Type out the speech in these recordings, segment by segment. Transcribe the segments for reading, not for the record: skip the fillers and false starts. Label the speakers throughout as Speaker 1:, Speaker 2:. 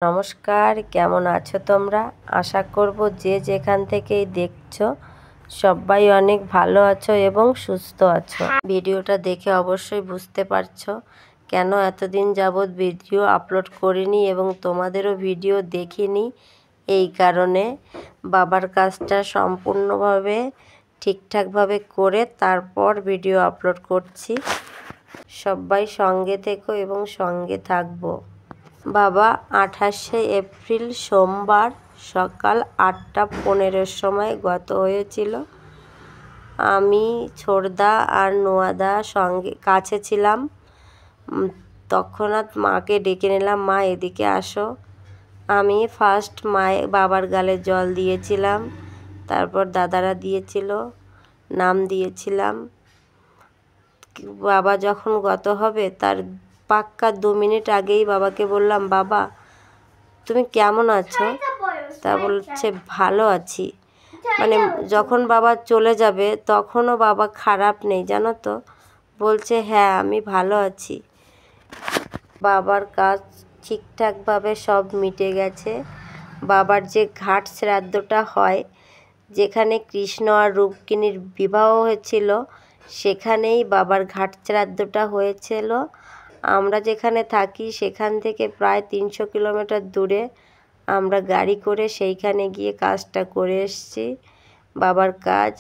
Speaker 1: নমস্কার, কেমন আছো তোমরা? আশা করব যে যেখান থেকেই দেখছো সবাই অনেক ভালো আছো এবং সুস্থ আছো। ভিডিওটা দেখে অবশ্যই বুঝতে পারছো কেন এতদিন যাবৎ ভিডিও আপলোড করিনি এবং তোমাদেরও ভিডিও দেখিনি। এই কারণে বাবার কাজটা সম্পূর্ণভাবে ঠিকঠাকভাবে করে তারপর ভিডিও আপলোড করছি। সবাই সঙ্গে থেকো এবং সঙ্গে থাকবো। বাবা 28শে এপ্রিল সোমবার সকাল 8:15-র সময় গত হয়েছিল। আমি ছোড়দা আর নোয়াদা সঙ্গে কাছে ছিলাম। তৎক্ষণাৎ মাকে ডেকে নিলাম, মা এদিকে আসো। আমি ফার্স্ট বাবার গালে জল দিয়েছিলাম, তারপর দাদারা দিয়েছিল, নাম দিয়েছিলাম। বাবা যখন গত হবে তার পাক্কা 2 মিনিট আগেই বাবাকে বললাম, বাবা তুমি কেমন আছো? তা বলছে ভালো আছি। মানে যখন বাবা চলে যাবে তখনও বাবা খারাপ নেই, জানো তো। বলছে হ্যাঁ আমি ভালো আছি। বাবার কাজ ঠিকঠাকভাবে সব মিটে গেছে। বাবার যে ঘাট শ্রাদ্ধটা হয়, যেখানে কৃষ্ণ আর রুক্মিণীর বিবাহ হয়েছিল, সেখানেই বাবার ঘাট শ্রাদ্ধটা হয়েছিল। আমরা যেখানে থাকি সেখান থেকে প্রায় 300 কিলোমিটার দূরে আমরা গাড়ি করে সেইখানে গিয়ে কাজটা করে এসেছি, বাবার কাজ।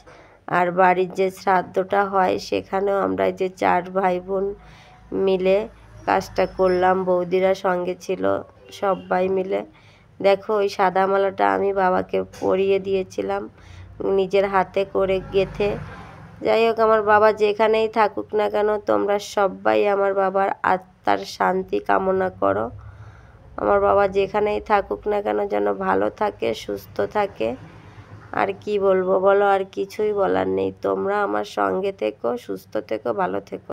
Speaker 1: আর বাড়ির যে শ্রাদ্ধটা হয় সেখানেও আমরা যে 4 ভাই বোন মিলে কাজটা করলাম, বৌদিরা সঙ্গে ছিল, সবাই মিলে। দেখো ওই সাদা মালাটা আমি বাবাকে পরিয়ে দিয়েছিলাম নিজের হাতে করে গেঁথে। যাই হোক, আমার বাবা যেখানেই থাকুক না কেন তোমরা সবাই আমার বাবার আত্মার শান্তি কামনা করো। আমার বাবা যেখানেই থাকুক না কেন যেন ভালো থাকে, সুস্থ থাকে। আর কি বলবো বলো, আর কিছুই বলার নেই। তোমরা আমার সঙ্গে থেকো, সুস্থ থেকো, ভালো থেকো।